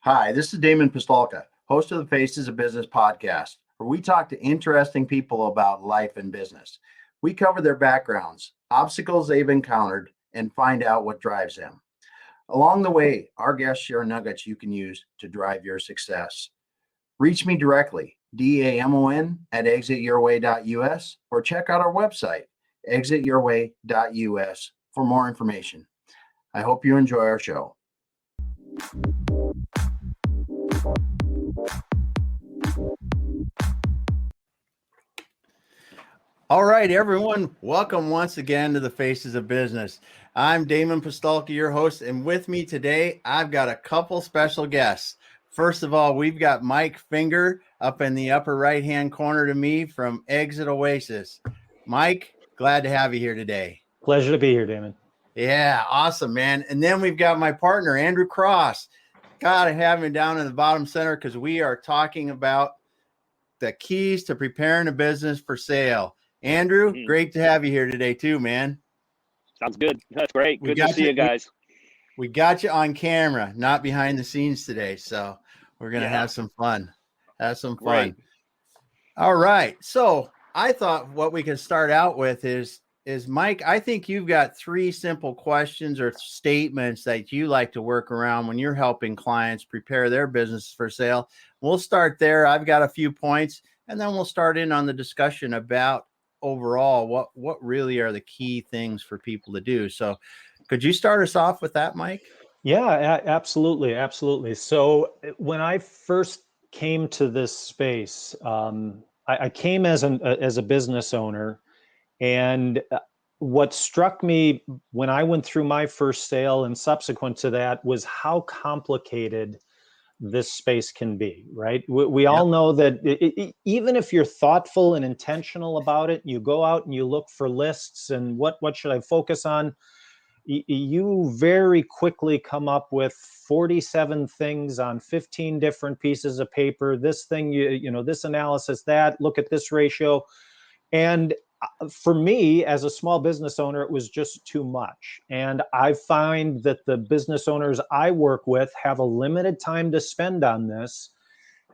Hi, this is Damon Pistolka, host of the Faces of Business podcast, where we talk to interesting people about life and business. We cover their backgrounds, obstacles they've encountered, and find out what drives them. Along the way, our guests share nuggets you can use to drive your success. Reach me directly, DAMON at exityourway.us, or check out our website, exityourway.us, for more information. I hope you enjoy our show. All right, everyone, welcome once again to the Faces of Business. I'm Damon Pistolka, your host, and with me today, I've got a couple special guests. First of all, we've got Mike Finger up in the upper right-hand corner to me from Exit Oasis. Mike, glad to have you here today. Pleasure to be here, Damon. Yeah, awesome, man. And then we've got my partner, Andrew Cross. Gotta have him down in the bottom center because we are talking about the keys to preparing a business for sale. Andrew, great to have you here today too, man. Sounds good. That's great. Good to see you guys. We got you on camera, not behind the scenes today. So we're going to have some fun. Great. All right. So I thought what we could start out with is Mike, I think you've got three simple questions or statements that you like to work around when you're helping clients prepare their business for sale. We'll start there. I've got a few points, and then we'll start in on the discussion about overall what really are the key things for people to do. So could you start us off with that, Mike? Yeah, absolutely. So when I first came to this space, I came as a business owner, and what struck me when I went through my first sale and subsequent to that was how complicated this space can be, right? We all know that even if you're thoughtful and intentional about it, you go out and you look for lists and what should I focus on, you very quickly come up with 47 things on 15 different pieces of paper. This thing, you know, this analysis, that, look at this ratio. And for me, as a small business owner, it was just too much. And I find that the business owners I work with have a limited time to spend on this.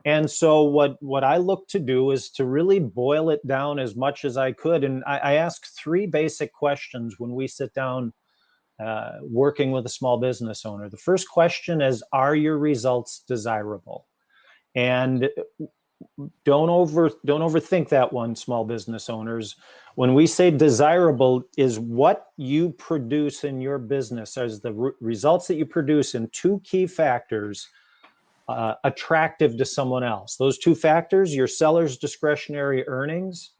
And so what I look to do is to really boil it down as much as I could. And I ask three basic questions when we sit down working with a small business owner. The first question is, are your results desirable? And don't overthink that one, small business owners. When we say desirable, is what you produce in your business, as the results that you produce in two key factors, attractive to someone else. Those two factors, your seller's discretionary earnings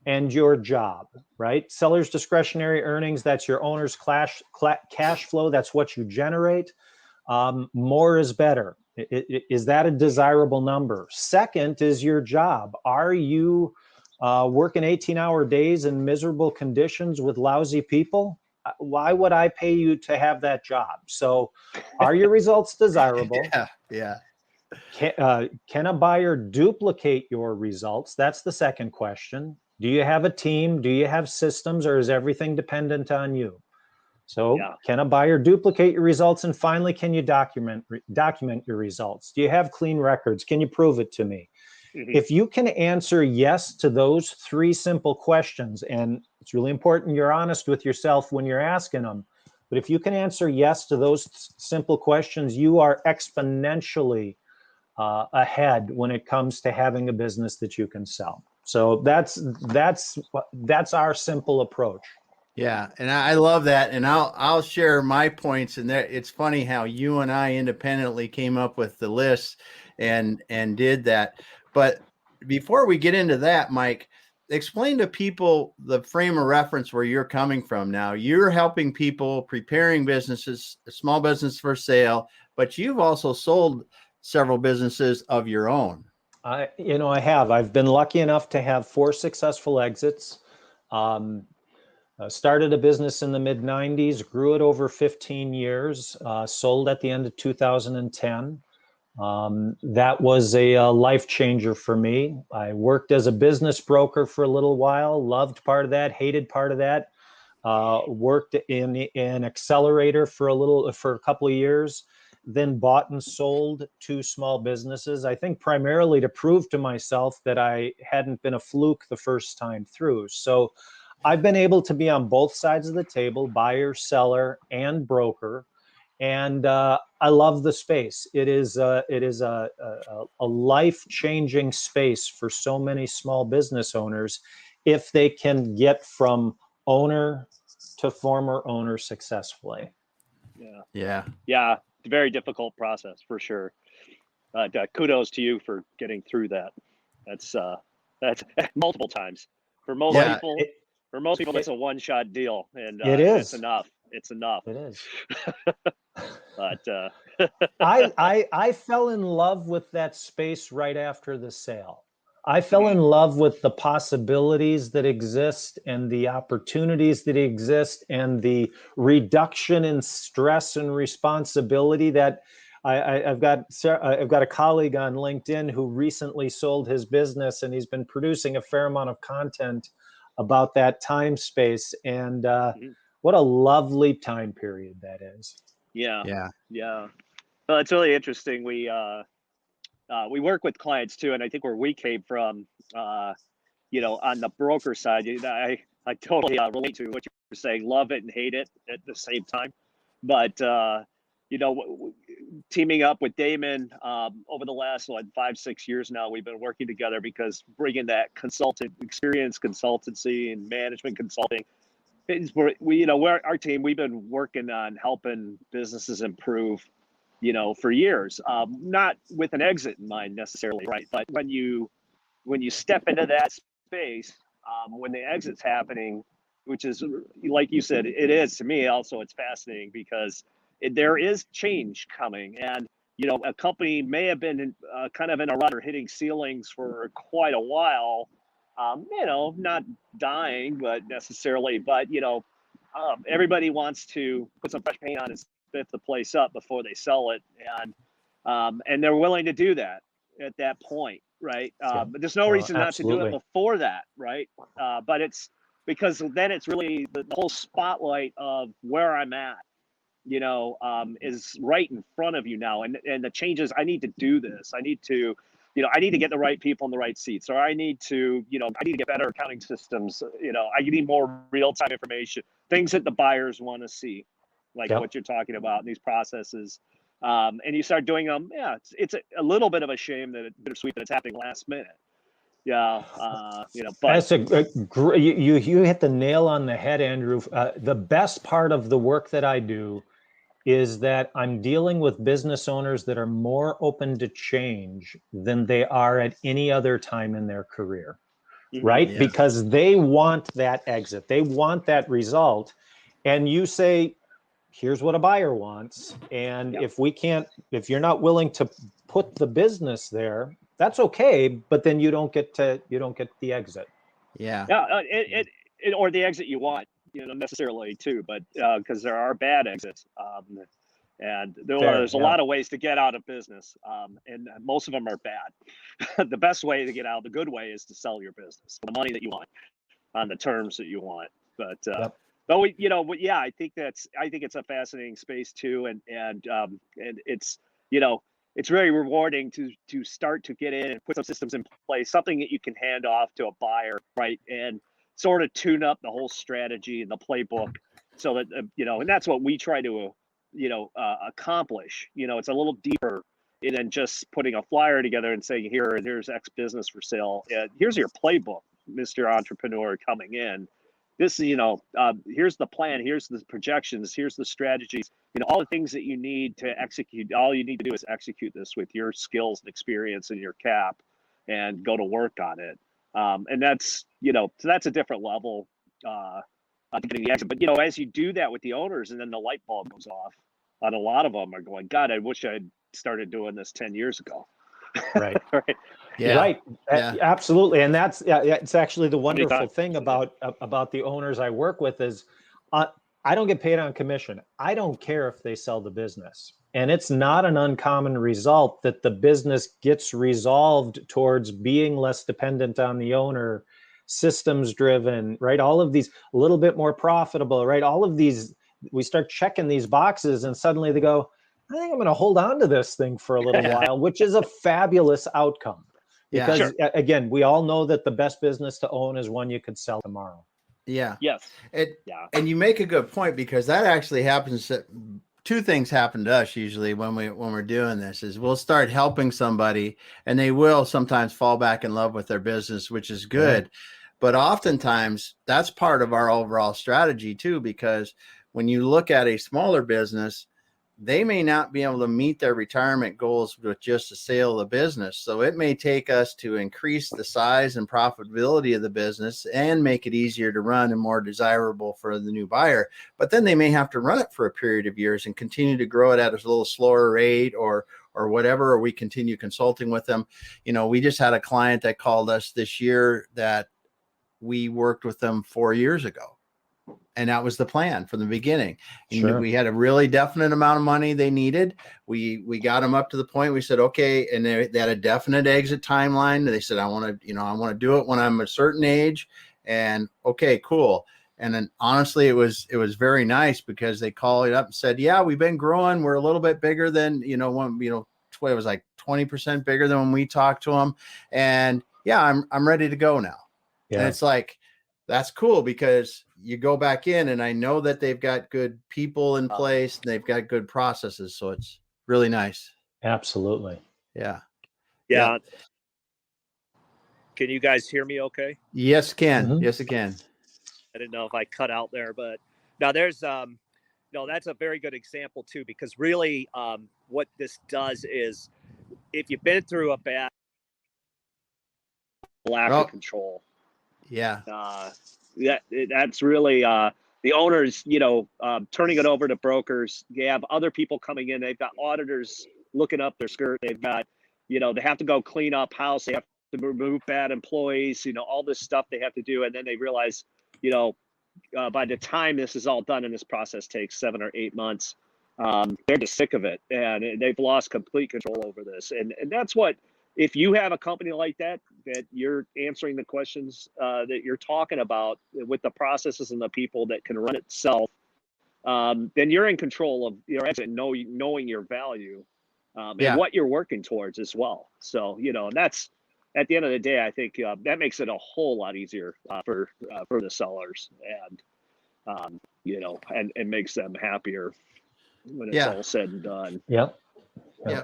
and your job, right? Seller's discretionary earnings, that's your owner's cash flow. That's what you generate. More is better. Is that a desirable number? Second is your job. Are you working 18-hour days in miserable conditions with lousy people? Why would I pay you to have that job? So are your results desirable? Yeah. Can a buyer duplicate your results? That's the second question. Do you have a team? Do you have systems, or is everything dependent on you? So can a buyer duplicate your results? And finally, can you document your results? Do you have clean records? Can you prove it to me? If you can answer yes to those three simple questions, and it's really important you're honest with yourself when you're asking them, but if you can answer yes to those simple questions, you are exponentially ahead when it comes to having a business that you can sell. So that's our simple approach. Yeah, and I love that, and I'll share my points. And that it's funny how you and I independently came up with the list and did that. But before we get into that, Mike, explain to people the frame of reference where you're coming from. Now, you're helping people preparing businesses, small business for sale, but you've also sold several businesses of your own. I have. I've been lucky enough to have 4 successful exits. Started a business in the mid-90s, grew it over 15 years, sold at the end of 2010. That was a life changer for me. I worked as a business broker for a little while, loved part of that, hated part of that. Worked in an accelerator for a couple of years. then bought and sold 2 small businesses, I think primarily to prove to myself that I hadn't been a fluke the first time through. So I've been able to be on both sides of the table, buyer, seller, and broker. And I love the space. It is a life-changing space for so many small business owners if they can get from owner to former owner successfully. Yeah. It's a very difficult process for sure. Kudos to you for getting through that. That's multiple times. For most people, it's a one-shot deal, and it is. It's enough. It's enough. It is. But I fell in love with that space right after the sale. I fell in love with the possibilities that exist and the opportunities that exist and the reduction in stress and responsibility that I've got a colleague on LinkedIn who recently sold his business, and he's been producing a fair amount of content about that time space. And what a lovely time period that is. Yeah. Well, it's really interesting. We work with clients too, and I think where we came from, on the broker side, I totally relate to what you're saying. Love it and hate it at the same time. But teaming up with Damon over the last 5-6 years now, we've been working together because bringing that experience consultancy and management consulting. We're our team. We've been working on helping businesses improve, for years. Not with an exit in mind necessarily, right? But when you step into that space, when the exit's happening, which is like you said, it is to me also. It's fascinating because there is change coming, and a company may have been kind of in a rut or hitting ceilings for quite a while. Not dying, but necessarily, but everybody wants to put some fresh paint on and spiff the place up before they sell it, and they're willing to do that at that point, right? But there's no reason not to do it before that, right? But it's because then it's really the whole spotlight of where I'm at, is right in front of you now, and the changes. I need to do this. I need to. I need to get the right people in the right seats, or I need to get better accounting systems. I need more real-time information, things that the buyers want to see, like what you're talking about in these processes. And you start doing them. Yeah, it's a little bit of a shame that it's bittersweet that it's happening last minute. Yeah, but that's a great. You hit the nail on the head, Andrew. The best part of the work that I do is that I'm dealing with business owners that are more open to change than they are at any other time in their career, right? Yeah. Because they want that exit. They want that result. And you say, here's what a buyer wants. And if you're not willing to put the business there, that's okay. But then you don't get the exit. Yeah. Or the exit you want. Necessarily too, but because there are bad exits, and there's a lot of ways to get out of business, and most of them are bad. The best way to get out, the good way, is to sell your business for the money that you want, on the terms that you want. But I think it's a fascinating space too, and it's it's very rewarding to start to get in and put some systems in place, something that you can hand off to a buyer, right, and sort of tune up the whole strategy and the playbook, so that and that's what we try to accomplish. It's a little deeper than just putting a flyer together and saying, here's X business for sale, here's your playbook, Mr. Entrepreneur coming in. This here's the plan, here's the projections, here's the strategies, all the things that you need to execute. All you need to do is execute this with your skills and experience and your cap, and go to work on it. And that's, so that's a different level getting the exit. But, as you do that with the owners, and then the light bulb goes off on a lot of them, are going, God, I wish I'd started doing this 10 years ago. Right. Right. Yeah. Right. Yeah. Absolutely. And that's, it's actually the wonderful thing about the owners I work with is I don't get paid on commission. I don't care if they sell the business. And it's not an uncommon result that the business gets resolved towards being less dependent on the owner, systems driven, right? All of these, a little bit more profitable, right? All of these, we start checking these boxes, and suddenly they go, I think I'm going to hold on to this thing for a little while, which is a fabulous outcome. Yeah. Because again, we all know that the best business to own is one you could sell tomorrow. Yeah. Yes. And you make a good point, because that actually happens. Two things happen to us usually when we're doing this is we'll start helping somebody and they will sometimes fall back in love with their business, which is good. Yeah. But oftentimes that's part of our overall strategy too, because when you look at a smaller business, they may not be able to meet their retirement goals with just the sale of the business. So it may take us to increase the size and profitability of the business and make it easier to run and more desirable for the new buyer. But then they may have to run it for a period of years and continue to grow it at a little slower rate or whatever, or we continue consulting with them. You know, we just had a client that called us this year that we worked with them 4 years ago. And that was the plan from the beginning. And we had a really definite amount of money they needed. We got them up to the point we said, okay. And they had a definite exit timeline. They said, I want to do it when I'm a certain age. And okay, cool. And then honestly, it was very nice because they called it up and said, yeah, we've been growing. We're a little bit bigger than, it was like 20% bigger than when we talked to them. And yeah, I'm ready to go now. Yeah. And it's like, that's cool because you go back in and I know that they've got good people in place and they've got good processes. So it's really nice. Absolutely. Yeah. Yeah. Can you guys hear me okay? Yes, can. Mm-hmm. Yes, it can. I didn't know if I cut out there, but now there's, that's a very good example too, because really what this does is if you've been through a bad lack of control. Yeah. That's really the owners, turning it over to brokers. You have other people coming in. They've got auditors looking up their skirt. They've got, they have to go clean up house. They have to remove bad employees, all this stuff they have to do. And then they realize, by the time this is all done and this process takes 7 or 8 months, they're just sick of it. And they've lost complete control over this. And that's what, if you have a company like that you're answering the questions that you're talking about with the processes and the people that can run itself, then you're in control of your exit, knowing your value and what you're working towards as well. So, that's at the end of the day, I think that makes it a whole lot easier for the sellers and, and makes them happier when it's all said and done. Yep. Yeah.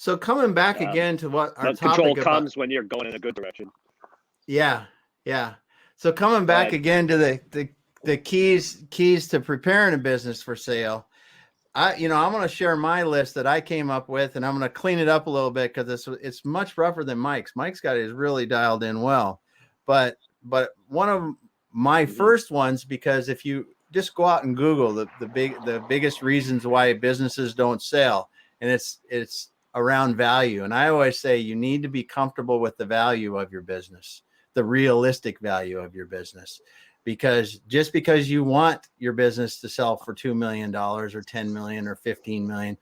So coming back again to what our control comes when you're going in a good direction. Yeah. Yeah. So coming back again to the keys to preparing a business for sale. I'm going to share my list that I came up with, and I'm going to clean it up a little bit because it's much rougher than Mike's. Mike's got it really dialed in well, but one of my first ones, because if you just go out and Google the biggest reasons why businesses don't sell, and it's around value. And I always say you need to be comfortable with the value of your business, the realistic value of your business, because just because you want your business to sell for $2 million or 10 million or 15 million,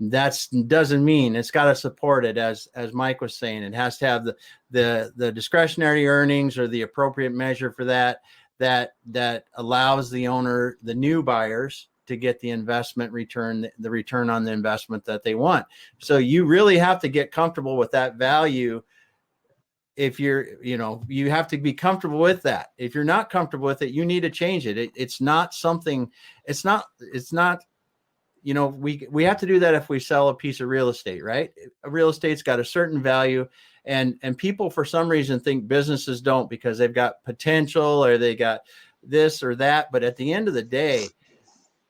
that doesn't mean it's got to support it. As Mike was saying, it has to have the discretionary earnings or the appropriate measure for that allows the owner, the new buyers, to get the investment return, the return on the investment that they want. So you really have to get comfortable with that value. If you have to be comfortable with that. If you're not comfortable with it, you need to change it. It's not something, we have to do that if we sell a piece of real estate, right? Real estate's got a certain value, and people for some reason think businesses don't because they've got potential or they got this or that. But at the end of the day,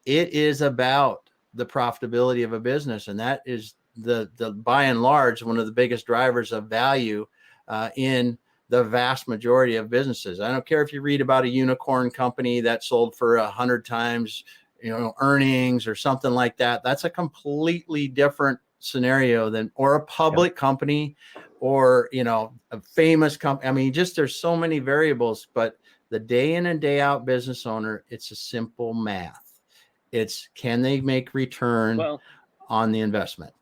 it is about the profitability of a business. And that is the by and large, one of the biggest drivers of value in the vast majority of businesses. I don't care if you read about a unicorn company that sold for 100 times, earnings or something like that. That's a completely different scenario or a public company or, a famous company. I mean, there's so many variables, but the day in and day out business owner, it's a simple math. It's, can they make return on the investment?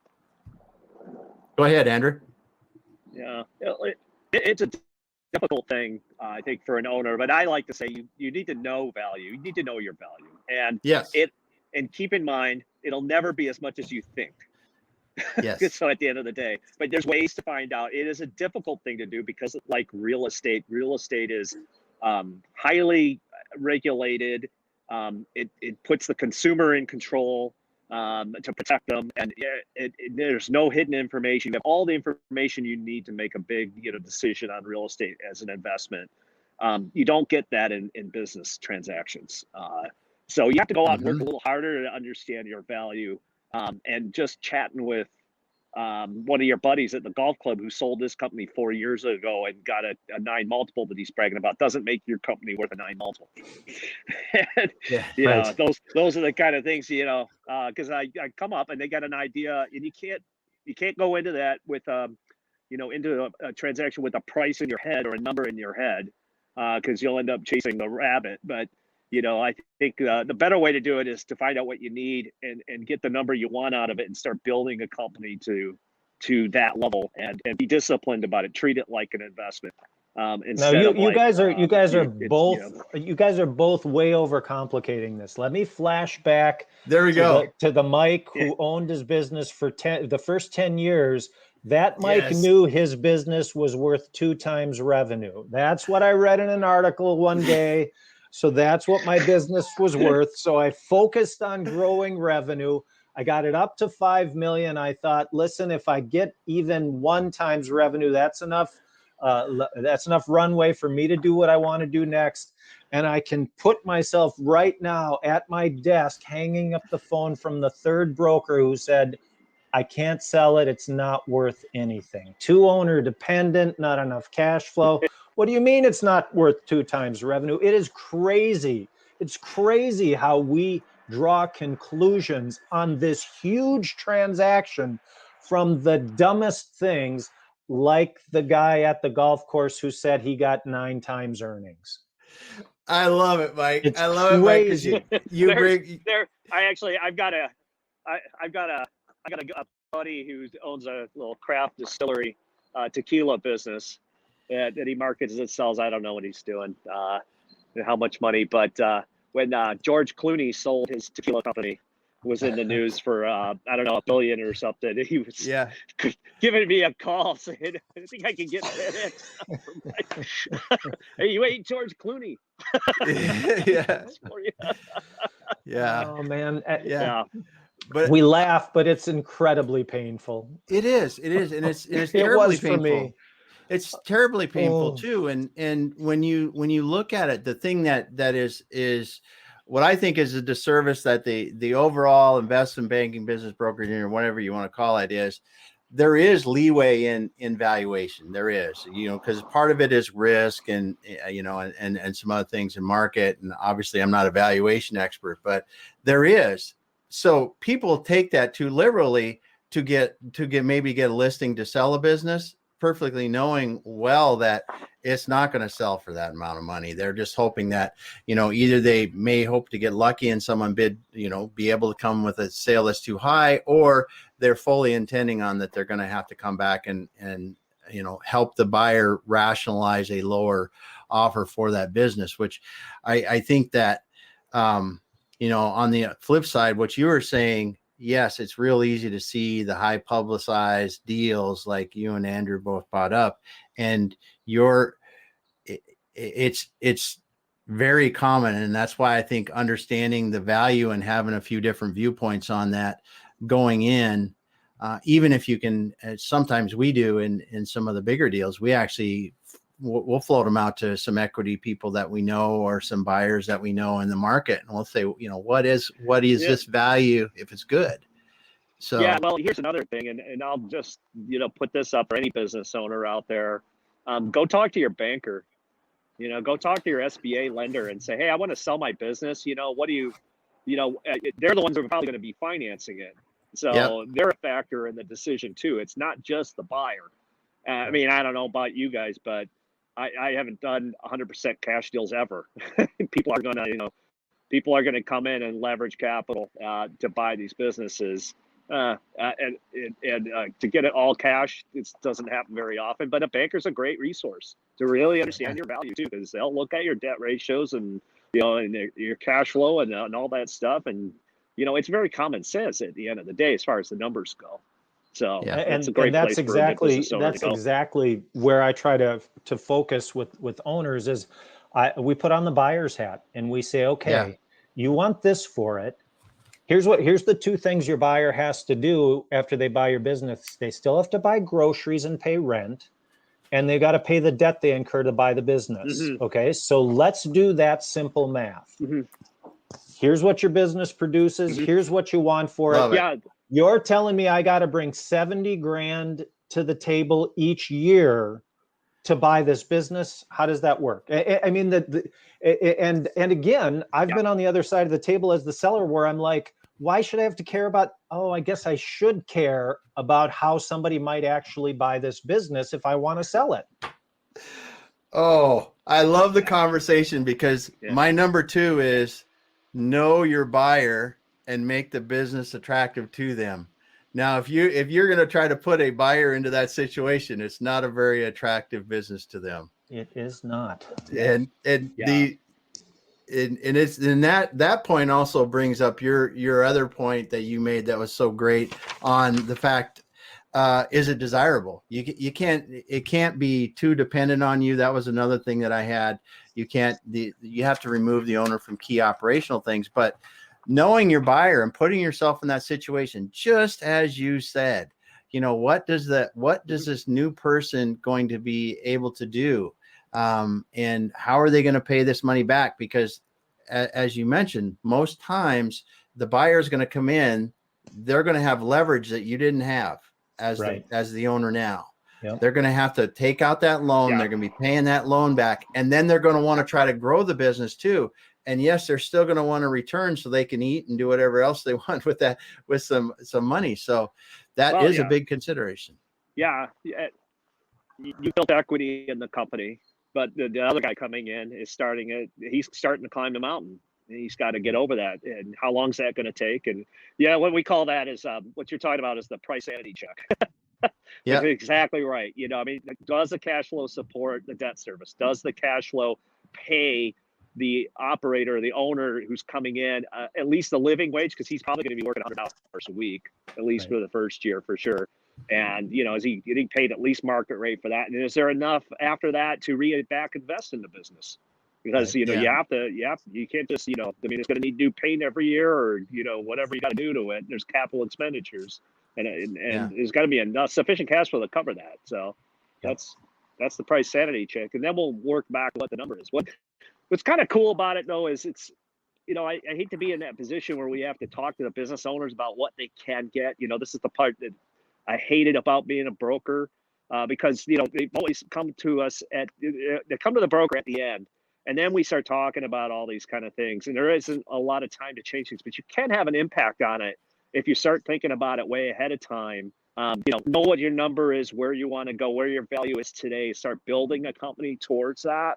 Go ahead, Andrew. Yeah, it's a difficult thing, I think, for an owner. But I like to say you need to know value. You need to know your value, and yes, and keep in mind it'll never be as much as you think. Yes. So at the end of the day, but there's ways to find out. It is a difficult thing to do because, like real estate is highly regulated. It puts the consumer in control to protect them, and there's no hidden information. You have all the information you need to make a big decision on real estate as an investment. You don't get that in business transactions. So you have to go out and work a little harder to understand your value. And just chatting with one of your buddies at the golf club who sold this company 4 years ago and got a 9 multiple that he's bragging about doesn't make your company worth a 9 multiple. And, right. those are the kind of things, because I come up and they got an idea, and you can't go into that with, into a transaction with a price in your head or a number in your head, because you'll end up chasing the rabbit. But I think the better way to do it is to find out what you need and get the number you want out of it and start building a company to that level and be disciplined about it. Treat it like an investment. Now you guys are both way overcomplicating this. Let me flash back. There we go to the Mike who owned his business for the first 10 years. That Mike knew his business was worth 2 times revenue. That's what I read in an article one day. So that's what my business was worth. So I focused on growing revenue. I got it up to 5 million. I thought, listen, if I get even 1 times revenue, that's enough. That's enough runway for me to do what I want to do next. And I can put myself right now at my desk, hanging up the phone from the 3rd broker who said, I can't sell it. It's not worth anything. 2 owner dependent, not enough cash flow. What do you mean it's not worth 2 times revenue? It is crazy. It's crazy how we draw conclusions on this huge transaction from the dumbest things, like the guy at the golf course who said he got 9 times earnings. I love it, Mike. It's I love crazy. it, Mike. I've got a buddy who owns a little craft distillery, tequila business that he markets and sells. I don't know what he's doing, how much money, but when George Clooney sold his tequila company, was in the news for I don't know, $1 billion or something. He was giving me a call saying, I think I can get that. Hey, you ain't George Clooney. Yeah. Oh man. Yeah. But we laugh, but it's incredibly painful. It is, and it's it terribly was painful. For me. It's terribly painful too. And when you look at it, the thing that is what I think is a disservice that the overall investment banking business brokerage or whatever you want to call it is, there is leeway in valuation. There is, because part of it is risk and and some other things in market. And obviously I'm not a valuation expert, but there is. So people take that too liberally to get a listing to sell a business, perfectly knowing well that it's not going to sell for that amount of money. They're just hoping that, either they may hope to get lucky and someone be able to come with a sale that's too high, or they're fully intending on that they're going to have to come back and help the buyer rationalize a lower offer for that business, which I think that, on the flip side, what you were saying, yes, it's real easy to see the high publicized deals like you and Andrew both brought up, and it's very common. And that's why I think understanding the value and having a few different viewpoints on that going in, even if you can, sometimes we do in some of the bigger deals, we actually we'll float them out to some equity people that we know or some buyers that we know in the market, and we'll say, what is this value if it's good. So well, here's another thing, and I'll just put this up for any business owner out there. Go talk to your banker. Go talk to your SBA lender and say, hey, I want to sell my business. What do you they're the ones who are probably going to be financing it, so they're a factor in the decision too. It's not just the buyer. I mean, I don't know about you guys, but I haven't done 100% cash deals ever. People are going to come in and leverage capital to buy these businesses, and to get it all cash, it doesn't happen very often. But a banker's a great resource to really understand your value too, because they'll look at your debt ratios and and your cash flow and all that stuff, and it's very common sense at the end of the day as far as the numbers go. So Yeah. it's a great place for a business owner to go. Exactly where I try to focus with owners is we put on the buyer's hat and we say, okay, you want this for it. Here's the two things your buyer has to do after they buy your business. They still have to buy groceries and pay rent, and they got to pay the debt they incur to buy the business. Okay, so let's do that simple math. Here's what your business produces. Here's what you want for it. Yeah. You're telling me I got to bring 70 grand to the table each year to buy this business? How does that work? I mean, and again, I've been on the other side of the table as the seller where I'm like, why should I have to care about, I guess I should care about how somebody might actually buy this business if I want to sell it. Oh, I love the conversation because my number 2 is know your buyer and make the business attractive to them. Now, if you're going to try to put a buyer into that situation, it's not a very attractive business to them. It is not. And it's in that point also brings up your other point that you made that was so great on the fact, is it desirable? It can't be too dependent on you. That was another thing that I had. You have to remove the owner from key operational things, but knowing your buyer and putting yourself in that situation, just as you said, what does this new person going to be able to do? And how are they going to pay this money back? Because as you mentioned, most times the buyer is going to come in, they're going to have leverage that you didn't have as the owner now. Yep. They're going to have to take out that loan. Yeah. They're going to be paying that loan back. And then they're going to want to try to grow the business too. And yes, they're still going to want to return so they can eat and do whatever else they want with some money. So that is a big consideration. Yeah. You built equity in the company, but the other guy coming in is he's starting to climb the mountain. And he's got to get over that. And how long is that going to take? And what we call that is what you're talking about is the price sanity check. Yeah, exactly right. Does the cash flow support the debt service? Does the cash flow pay the operator, the owner who's coming in, at least the living wage? Because he's probably going to be working 100 hours a week, at least for the first year, for sure. And, is he getting paid at least market rate for that? And is there enough after that to invest in the business? Because, you can't just, it's going to need new paint every year or, whatever you got to do to it. There's capital expenditures and there's got to be enough sufficient cash flow to cover that. So that's the price sanity check. And then we'll work back what the number is. What's kind of cool about it though, is it's, I hate to be in that position where we have to talk to the business owners about what they can get. This is the part that I hated about being a broker, because, they've always come to us they come to the broker at the end. And then we start talking about all these kind of things. And there isn't a lot of time to change things, but you can have an impact on it if you start thinking about it way ahead of time. Know what your number is, where you want to go, where your value is today. Start building a company towards that.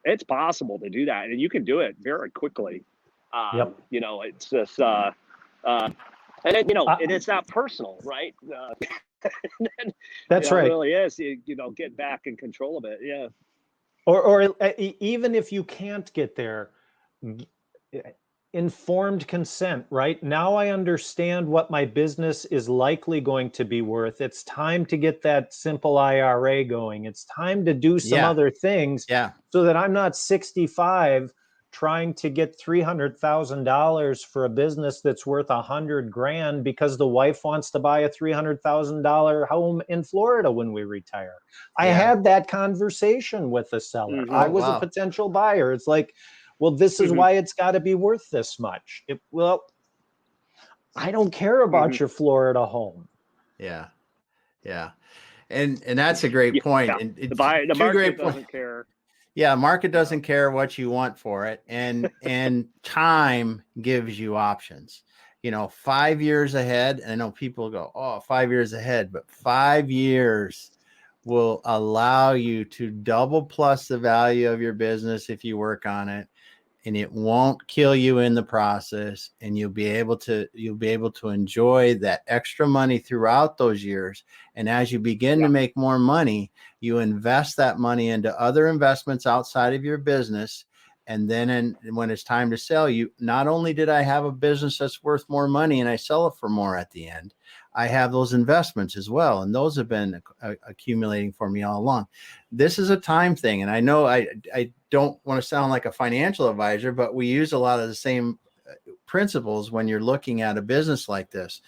It's possible to do that, and you can do it very quickly. It's just, and it's not personal, right? That's right. It really is. Get back in control of it. Yeah. Or even if you can't get there, informed consent, right? Now I understand what my business is likely going to be worth. It's time to get that simple IRA going. It's time to do some other things so that I'm not 65 trying to get $300,000 for a business that's worth $100,000 because the wife wants to buy a $300,000 home in Florida when we retire. I had that conversation with the seller. I was a potential buyer. It's like, well, this is why it's got to be worth this much. I don't care about your Florida home. Yeah. Yeah. And that's a great point. Yeah. And the market doesn't care. Yeah, market doesn't care what you want for it. And time gives you options. 5 years ahead, and I know people go, 5 years ahead, but 5 years will allow you to double plus the value of your business if you work on it, and it won't kill you in the process, and you'll be able to enjoy that extra money throughout those years. And as you begin to make more money, you invest that money into other investments outside of your business, And then when it's time to sell, you not only did I have a business that's worth more money and I sell it for more at the end, I have those investments as well. And those have been accumulating for me all along. This is a time thing. And I know I don't want to sound like a financial advisor, but we use a lot of the same principles when you're looking at a business like this.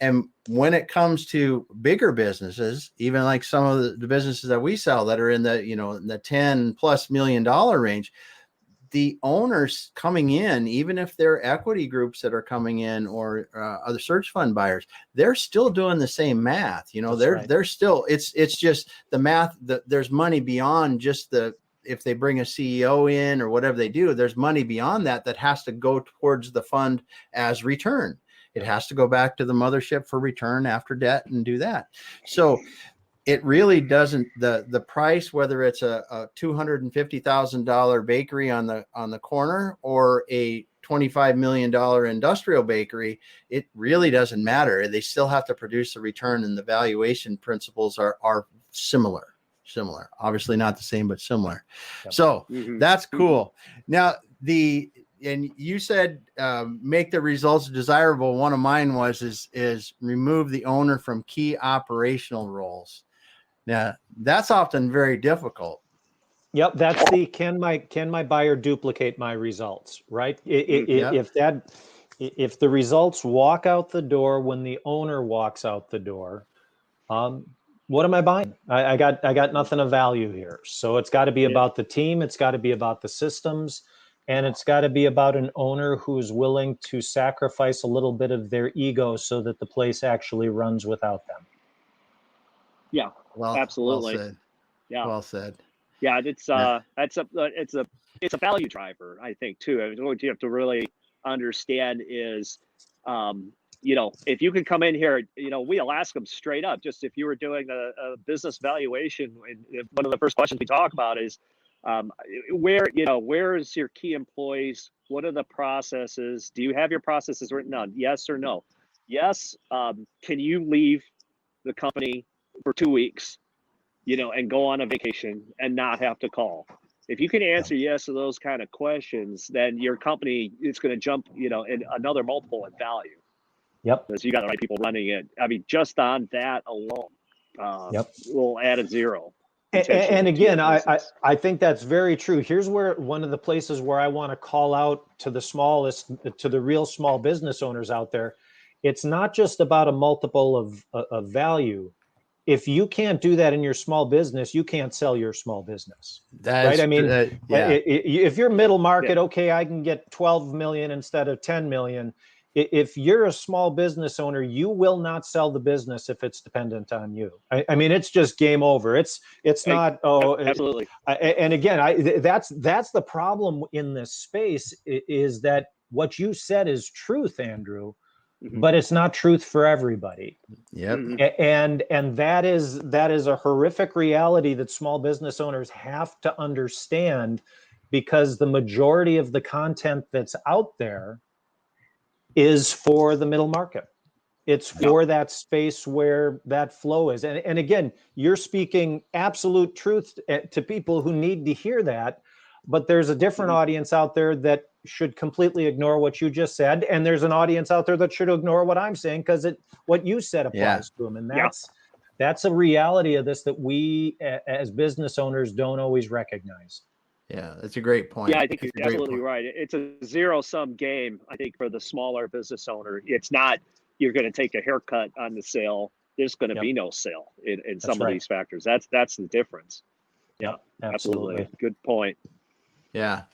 And when it comes to bigger businesses, even like some of the businesses that we sell that are in the, in the $10+ million range, the owners coming in, even if they're equity groups that are coming in or other search fund buyers, they're still doing the same math. They're still, it's just the math that there's money beyond just if they bring a CEO in or whatever they do, there's money beyond that has to go towards the fund as return. It has to go back to the mothership for return after debt and do that. So it really doesn't, the price, whether it's a $250,000 bakery on the corner or a $25 million industrial bakery, it really doesn't matter. They still have to produce a return, and the valuation principles are similar. Obviously not the same, but similar. Yep. So that's cool. Now and you said make the results desirable. One of mine is remove the owner from key operational roles. Now that's often very difficult. Yep, that's the can my buyer duplicate my results, right? If the results walk out the door when the owner walks out the door, what am I buying? I got nothing of value here. So it's got to be about the team. It's got to be about the systems. And it's got to be about an owner who's willing to sacrifice a little bit of their ego so that the place actually runs without them. Yeah, well, absolutely. Well said. Yeah, well said. Yeah, it's a value driver, I think, too. I mean, what you have to really understand is, if you can come in here, we'll ask them straight up. Just if you were doing a business valuation, one of the first questions we talk about is, where is your key employees? What are the processes? Do you have your processes written down? Yes or no? Yes. Can you leave the company for 2 weeks, and go on a vacation and not have to call? If you can answer yes to those kind of questions, then your company is going to jump, in another multiple in value. Yep. Because you got the right people running it. I mean, just on that alone, we'll add a zero. And again, I think that's very true. Here's where one of the places where I want to call out to the real small business owners out there. It's not just about a multiple of value. If you can't do that in your small business, you can't sell your small business. Right? I mean, if you're middle market, okay, I can get 12 million instead of 10 million. If you're a small business owner, you will not sell the business if it's dependent on you. I mean, it's just game over. It's not. Absolutely. And again, that's the problem in this space, is that what you said is truth, Andrew, but it's not truth for everybody. Yep. And that is a horrific reality that small business owners have to understand, because the majority of the content that's out there is for the middle market. It's for that space where that flow is. And again, you're speaking absolute truth to people who need to hear that, but there's a different audience out there that should completely ignore what you just said. And there's an audience out there that should ignore what I'm saying, because what you said applies to them. And that's a reality of this that we as business owners don't always recognize. Yeah, that's a great point. Yeah, I think you're absolutely right. It's a zero-sum game, I think, for the smaller business owner. It's not you're going to take a haircut on the sale. There's going to be no sale in some of these factors. That's the difference. Yeah, absolutely. Good point. Yeah,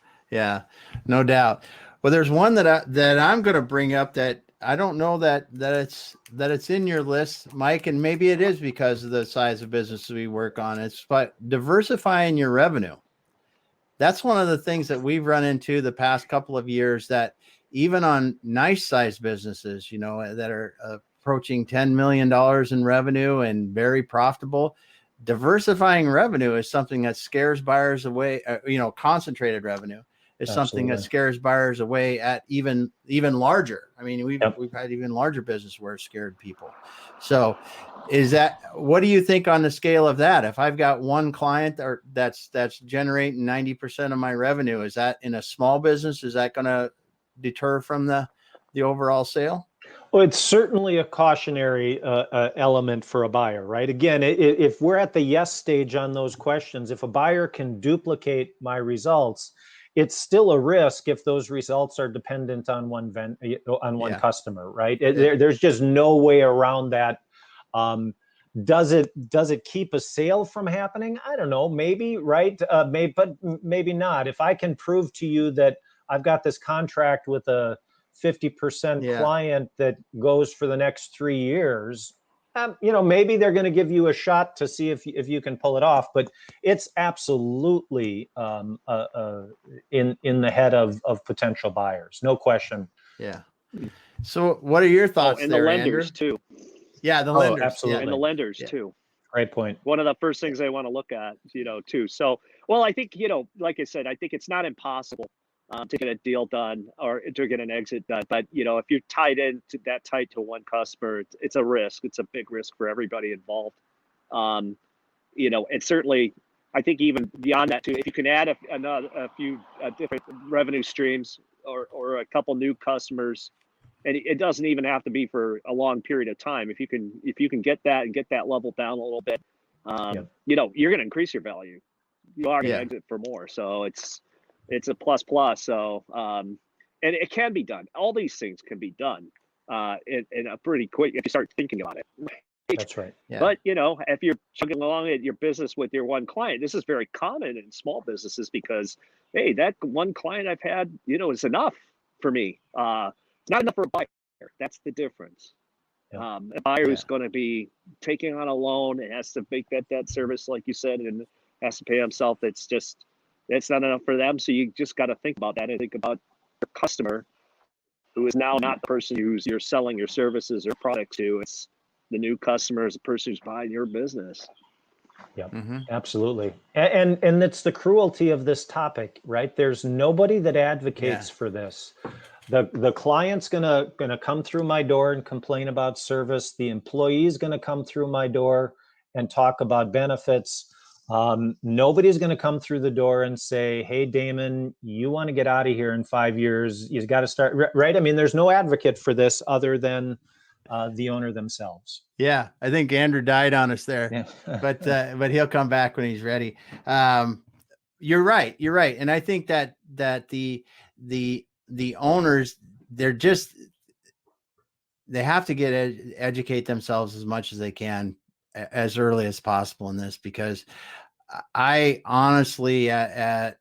no doubt. Well, there's one that I'm going to bring up that I don't know that it's in your list, Mike, and maybe it is because of the size of business we work on. It's but diversifying your revenue. That's one of the things that we've run into the past couple of years, that even on nice sized businesses, that are approaching $10 million in revenue and very profitable, diversifying revenue is something that scares buyers away. Concentrated revenue is something that scares buyers away at even larger. I mean, we've had even larger business where it scared people. So what do you think on the scale of that? If I've got one client that's generating 90% of my revenue, is that in a small business? Is that going to deter from the overall sale? Well, it's certainly a cautionary element for a buyer, right? Again, if we're at the yes stage on those questions, if a buyer can duplicate my results, it's still a risk if those results are dependent on one customer, right? There's just no way around that. Does it keep a sale from happening? I don't know, maybe, right? But maybe not. If I can prove to you that I've got this contract with a 50% client that goes for the next 3 years, maybe they're going to give you a shot to see if you can pull it off. But it's absolutely in the head of potential buyers, no question. Yeah. So what are your thoughts and there, the lenders Andrew? too? Yeah, the lenders. Absolutely. And the lenders too. Great point. One of the first things they want to look at, too. So, well, I think, like I said, I think it's not impossible to get a deal done or to get an exit done. But, if you're tied to one customer, it's a risk. It's a big risk for everybody involved. And certainly, I think even beyond that too, if you can add a few different revenue streams or a couple new customers, and it doesn't even have to be for a long period of time. If you can get that level down a little bit, you're going to increase your value. You are going to exit for more. So it's a plus. So, and it can be done. All these things can be done in a pretty quick, if you start thinking about it. That's right. Yeah. But, if you're chugging along at your business with your one client, this is very common in small businesses because, hey, that one client I've had, is enough for me. It's not enough for a buyer. That's the difference. A buyer who's going to be taking on a loan and has to make that debt service, like you said, and has to pay himself. That's not enough for them. So you just got to think about that and think about your customer, who is now not the person you're selling your services or products to. It's the new customer, is the person who's buying your business. Yeah, absolutely. And it's the cruelty of this topic, right? There's nobody that advocates for this. The client's gonna come through my door and complain about service. The employee's gonna come through my door and talk about benefits. Nobody's gonna come through the door and say, "Hey, Damon, you want to get out of here in 5 years? You've got to start," right? I mean, there's no advocate for this other than the owner themselves. Yeah, I think Andrew died on us there, but he'll come back when he's ready. You're right, and I think that the owners, they have to educate themselves as much as they can as early as possible in this, because I honestly, after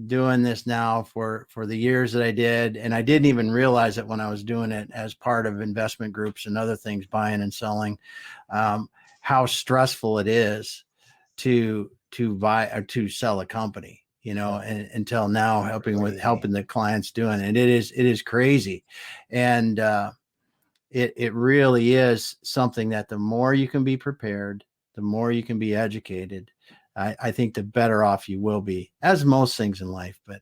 doing this now for the years that I did, and I didn't even realize it when I was doing it as part of investment groups and other things, buying and selling, how stressful it is to buy or to sell a company, and until now helping the clients doing it. It is crazy. And it really is something that the more you can be prepared, the more you can be educated, I think the better off you will be, as most things in life. But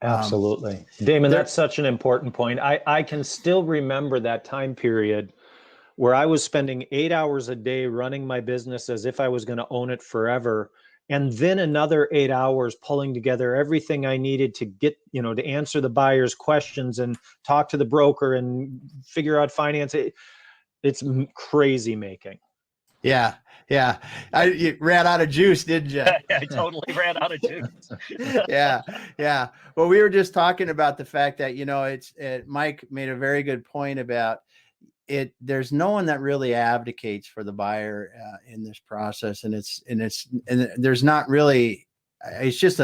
absolutely, Damon, that's such an important point. I can still remember that time period where I was spending 8 hours a day running my business as if I was going to own it forever. And then another 8 hours pulling together everything I needed to get, to answer the buyer's questions and talk to the broker and figure out finance. It's crazy making. Yeah. You ran out of juice, didn't you? I totally ran out of juice. Yeah. Well, we were just talking about the fact that, Mike made a very good point about it. There's no one that really advocates for the buyer in this process. And there's not really, it's just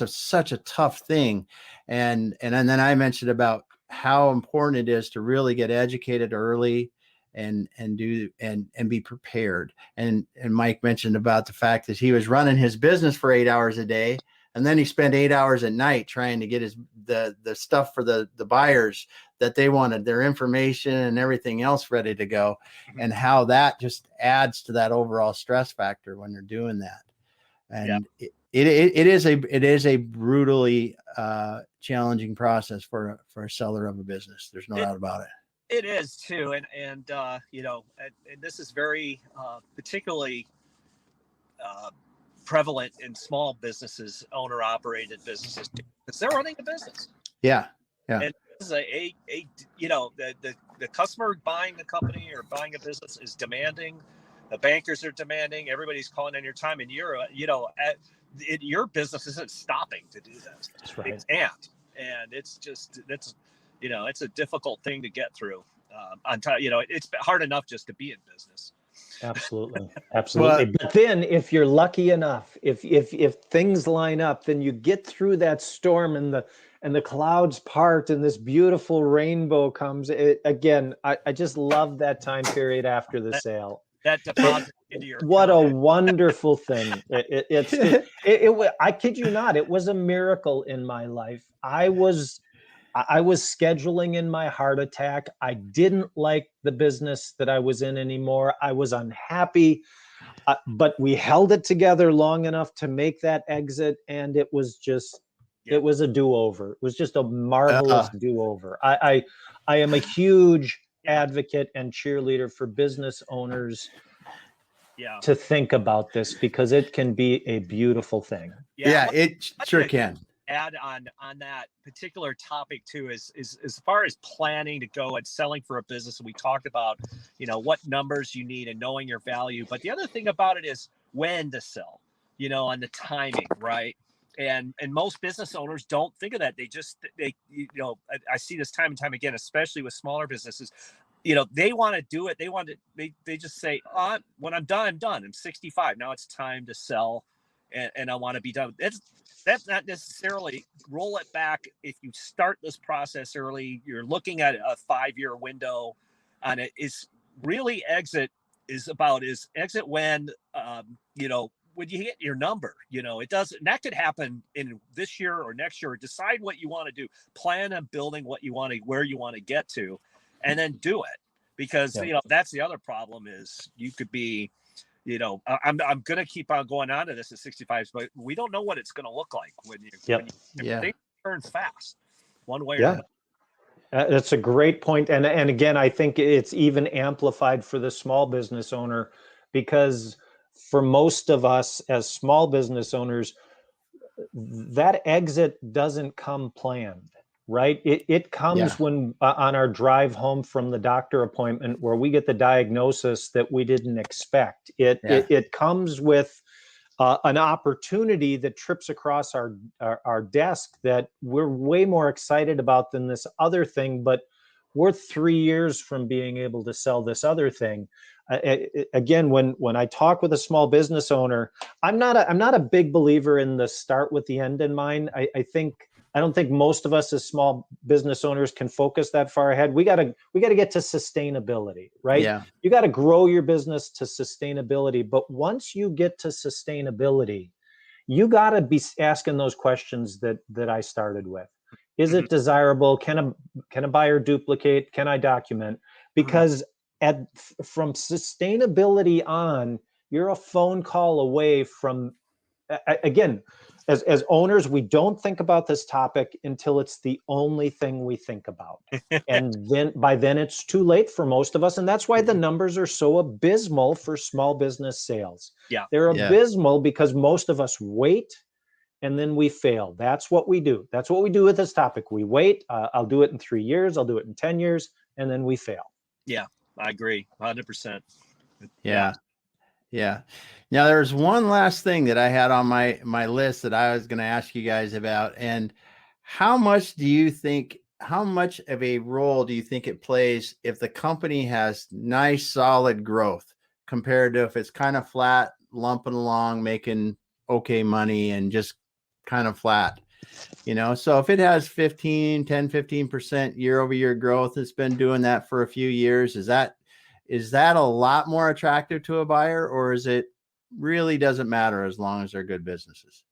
such a tough thing. And then I mentioned about how important it is to really get educated early and be prepared. And Mike mentioned about the fact that he was running his business for 8 hours a day, and then he spent 8 hours at night trying to get the stuff for the buyers that they wanted, their information and everything else ready to go, and how that just adds to that overall stress factor when they're doing that. And it is a brutally challenging process for a seller of a business. There's no doubt about it. It is too, and this is very particularly prevalent in small businesses, owner-operated businesses, because they're running a business. Yeah, yeah. And this is the customer buying the company or buying a business is demanding. The bankers are demanding. Everybody's calling on your time, and your business isn't stopping to do this. That's right. It can't, and it's a difficult thing to get through. It's hard enough just to be in business. Absolutely. But then if you're lucky enough, if things line up, then you get through that storm and the clouds part and this beautiful rainbow comes. I just love that time period after the sale. That deposit into your what account. A wonderful thing. I kid you not, it was a miracle in my life. I was scheduling in my heart attack. I didn't like the business that I was in anymore. I was unhappy, but we held it together long enough to make that exit. And it was it was a do-over. It was just a marvelous do-over. I am a huge advocate and cheerleader for business owners to think about this, because it can be a beautiful thing. Yeah, it sure can. Add on that particular topic too is as far as planning to go and selling for a business. We talked about what numbers you need and knowing your value, but the other thing about it is when to sell, and the timing, right? And most business owners don't think of that. I see this time and time again, especially with smaller businesses. They want to do it. They just say, when I'm done, I'm done. I'm 65. Now it's time to sell, and I want to be done. That's not necessarily. Roll it back. If you start this process early, you're looking at a 5-year window on it. Is really exit when when you hit your number. It doesn't. That could happen in this year or next year. Decide what you want to do. Plan on building where you want to get to, and then do it. Because that's the other problem is you could be. I'm going to keep on going on to this at 65, but we don't know what it's going to look like when things turn fast one way or another. That's a great point. And again, I think it's even amplified for the small business owner, because for most of us as small business owners, that exit doesn't come planned. Right. It comes when on our drive home from the doctor appointment, where we get the diagnosis that we didn't expect. It comes with an opportunity that trips across our desk that we're way more excited about than this other thing. But we're 3 years from being able to sell this other thing. Again, when I talk with a small business owner, I'm not a big believer in the start with the end in mind. I don't think most of us as small business owners can focus that far ahead. We got to get to sustainability, right? Yeah. You got to grow your business to sustainability. But once you get to sustainability, you got to be asking those questions that I started with. Is it desirable? Can a buyer duplicate? Can I document? Because from sustainability on, you're a phone call away from, again, as owners, we don't think about this topic until it's the only thing we think about. And then by then it's too late for most of us. And that's why the numbers are so abysmal for small business sales. Yeah. They're abysmal because most of us wait and then we fail. That's what we do. That's what we do with this topic. We wait. I'll do it in 3 years. I'll do it in 10 years. And then we fail. Yeah, I agree. 100%. Yeah. Now there's one last thing that I had on my list that I was going to ask you guys about. And how much of a role do you think it plays if the company has nice, solid growth compared to if it's kind of flat, lumping along, making okay money and just kind of flat? So if it has 15% year-over-year growth, it's been doing that for a few years. Is that a lot more attractive to a buyer, or is it really doesn't matter as long as they're good businesses?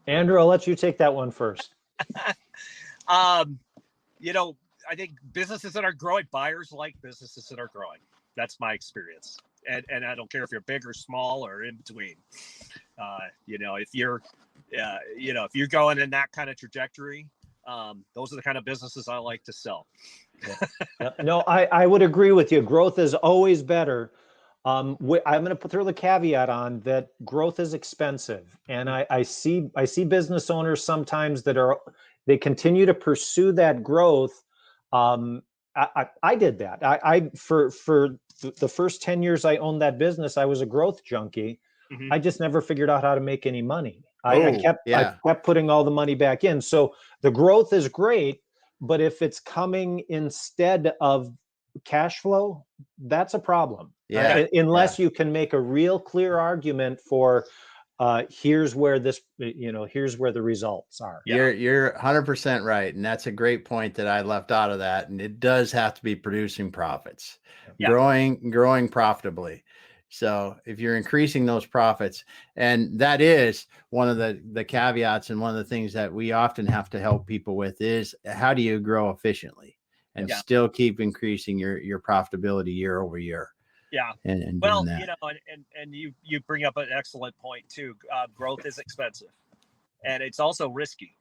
Andrew, I'll let you take that one first. I think businesses that are growing, buyers like businesses that are growing. That's my experience. And I don't care if you're big or small or in between. If you're going in that kind of trajectory, those are the kind of businesses I like to sell. Yeah. No, I would agree with you. Growth is always better. I'm going to throw the caveat on that growth is expensive. And I see business owners sometimes they continue to pursue that growth. I did that. For the first 10 years I owned that business, I was a growth junkie. I just never figured out how to make any money. I kept putting all the money back in. So the growth is great, but if it's coming instead of cash flow, that's a problem. Unless you can make a real clear argument for here's where the results are. You're 100% right, and that's a great point that I left out of that. And it does have to be producing profits, growing profitably. So if you're increasing those profits, and that is one of the caveats, and one of the things that we often have to help people with is how do you grow efficiently and still keep increasing your profitability year over year. Yeah. And well, and you bring up an excellent point too. Growth is expensive, and it's also risky.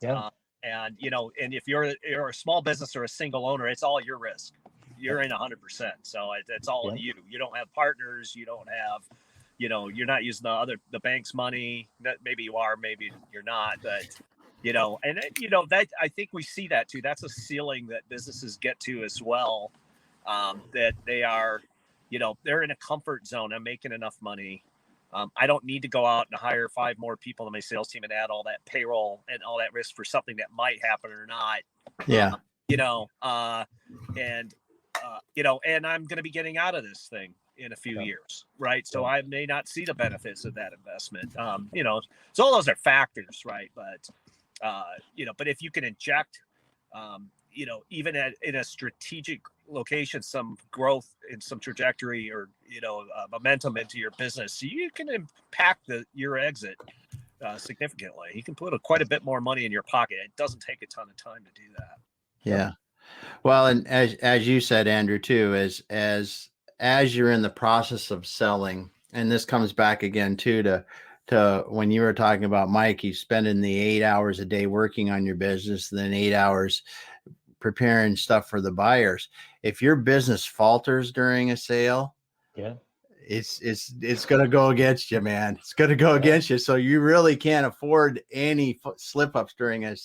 Yeah. And if you're a small business or a single owner, it's all your risk. You're in 100%. So it's all you. You don't have partners. You don't have, you're not using the bank's money. That maybe you are, maybe you're not. But that I think we see that too. That's a ceiling that businesses get to as well. That they are, they're in a comfort zone. I'm making enough money. I don't need to go out and hire 5 more people in my sales team and add all that payroll and all that risk for something that might happen or not. And I'm going to be getting out of this thing in a few years, right? So I may not see the benefits of that investment. So all those are factors, right? But but if you can inject, even in a strategic location, some growth in some trajectory or momentum into your business, you can impact your exit significantly. You can put quite a bit more money in your pocket. It doesn't take a ton of time to do that. Yeah. Well, and as you said, Andrew, too, as you're in the process of selling, and this comes back again too to when you were talking about Mike, you spending the 8 hours a day working on your business, and then 8 hours preparing stuff for the buyers. If your business falters during a sale, it's going to go against you, man. It's going to go against you. So you really can't afford any slip ups during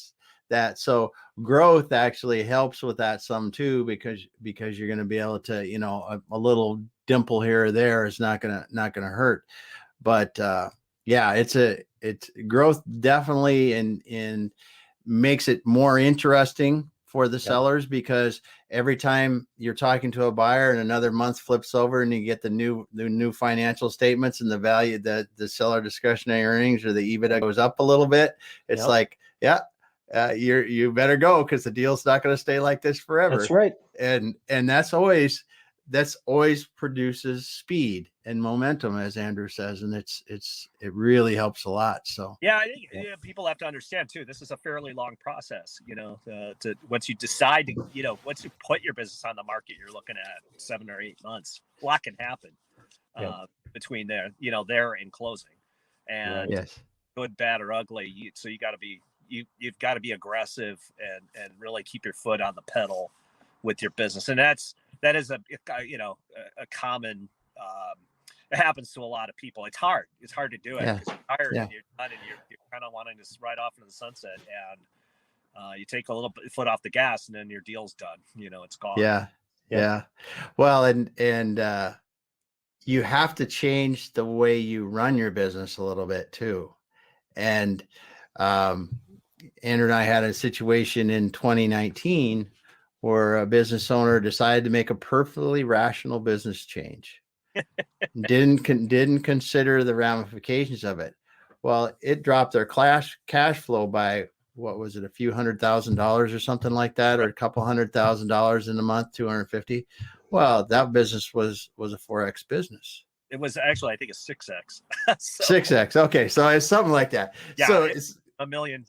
that. So growth actually helps with that some too, because you're going to be able to, a little dimple here or there is not going to hurt. But it's growth definitely and makes it more interesting for the sellers, because every time you're talking to a buyer and another month flips over and you get the new financial statements and the value that the seller discretionary earnings or the EBITDA goes up a little bit, it's like, you better go, because the deal's not going to stay like this forever. That's right. And that's always produces speed and momentum, as Andrew says, and it really helps a lot. So I think people have to understand too, this is a fairly long process, to once you decide to, once you put your business on the market, you're looking at 7 or 8 months. A lot can happen between there and closing, and good, bad, or ugly. So you got to be you've got to be aggressive and really keep your foot on the pedal with your business. And that is a common, it happens to a lot of people. It's hard to do it because you're tired and you're done and you're kind of wanting to ride off into the sunset, and you take a little foot off the gas and then your deal's done. It's gone. Yeah. Well, and you have to change the way you run your business a little bit too. And Andrew and I had a situation in 2019 where a business owner decided to make a perfectly rational business change. didn't consider the ramifications of it. Well, it dropped their cash flow by, what was it, a few $100,000 or something like that, or a couple $100,000 in a month, 250. Well, that business was a 4X business. It was actually, I think, a 6X. 6X. Okay, so it's something like that. Yeah, so it's $1 million.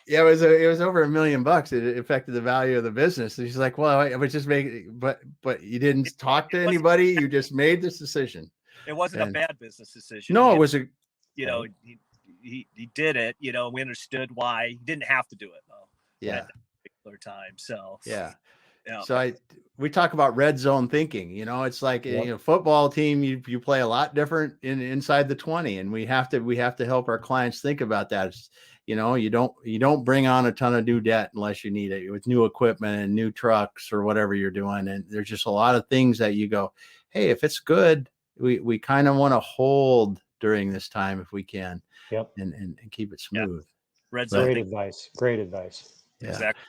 Yeah, it was over $1 million. It affected the value of the business. And she's like, "Well, I was just making, but you didn't talk to anybody. You just made this decision." It wasn't a bad business decision. No, it was a. He did it. We understood why. He didn't have to do it though. Yeah. At that particular time. So yeah. Yeah. So we talk about red zone thinking, it's like, football team, you play a lot different inside the 20, and we have to help our clients think about that. It's, you don't bring on a ton of new debt unless you need it with new equipment and new trucks or whatever you're doing. And there's just a lot of things that you go, hey, if it's good, we kind of want to hold during this time if we can. Yep. And keep it smooth. Red zone. Great advice. Great advice. Yeah. Exactly.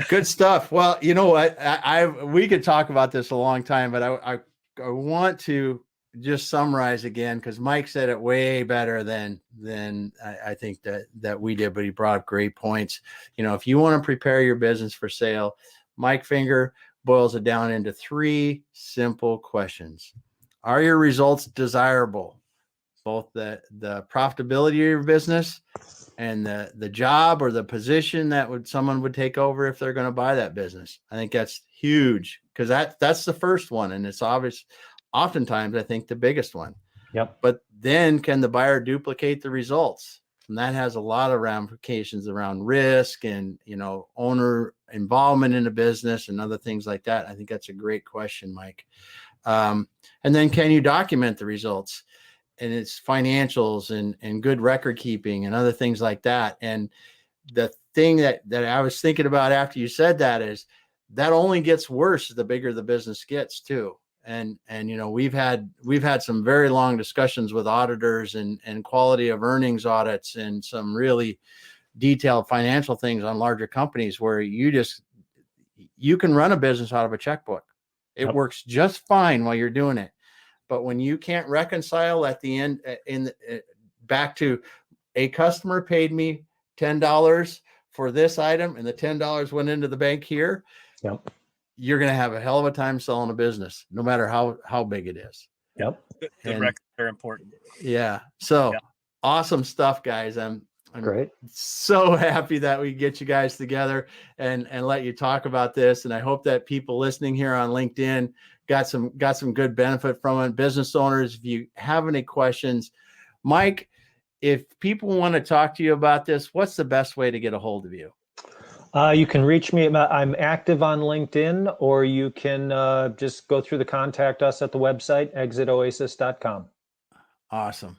Good stuff. Well, you know what? We could talk about this a long time, but I want to just summarize again, because Mike said it way better than I think that we did, but he brought up great points. If you want to prepare your business for sale, Mike Finger boils it down into 3 simple questions. Are your results desirable? Both the profitability of your business and the job or the position that someone would take over if they're going to buy that business. I think that's huge, because that's the first one. And it's obvious, oftentimes, I think, the biggest one. Yep. But then can the buyer duplicate the results? And that has a lot of ramifications around risk and, owner involvement in the business and other things like that. I think that's a great question, Mike. And then can you document the results? And it's financials and good record keeping and other things like that. And the thing that I was thinking about after you said that is that only gets worse the bigger the business gets too. And we've had some very long discussions with auditors and quality of earnings audits and some really detailed financial things on larger companies where you can run a business out of a checkbook. It Yep. works just fine while you're doing it. But when you can't reconcile at the end, back to a customer paid me $10 for this item and the $10 went into the bank here, Yep. you're going to have a hell of a time selling a business, no matter how big it is. Yep. The records are important. Yeah. So awesome stuff, guys. I'm Great. so happy that we get you guys together and let you talk about this. And I hope that people listening here on LinkedIn got some good benefit from it. Business owners, if you have any questions, Mike, if people want to talk to you about this, what's the best way to get a hold of you? You can reach me. I'm active on LinkedIn, or you can just go through the contact us at the website, exitoasis.com. Awesome.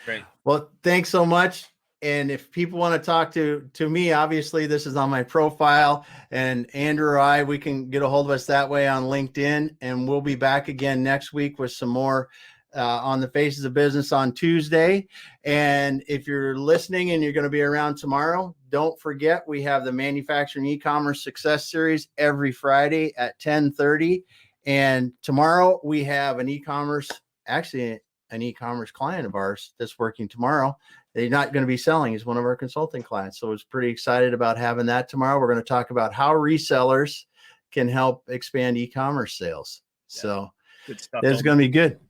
Great. Well, thanks so much. And if people want to talk to me, obviously this is on my profile, and Andrew or we can get a hold of us that way on LinkedIn. And we'll be back again next week with some more on the Faces of Business on Tuesday. And if you're listening and you're going to be around tomorrow, don't forget we have the Manufacturing E-commerce Success Series every Friday at 10:30. And tomorrow we have an e-commerce client of ours that's working tomorrow. They're not going to be selling. He's one of our consulting clients. So I was pretty excited about having that tomorrow. We're going to talk about how resellers can help expand e-commerce sales. Yeah. So good stuff. It's going to be good.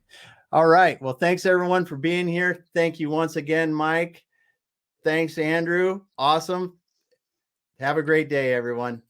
All right. Well, thanks everyone for being here. Thank you once again, Mike. Thanks, Andrew. Awesome. Have a great day, everyone.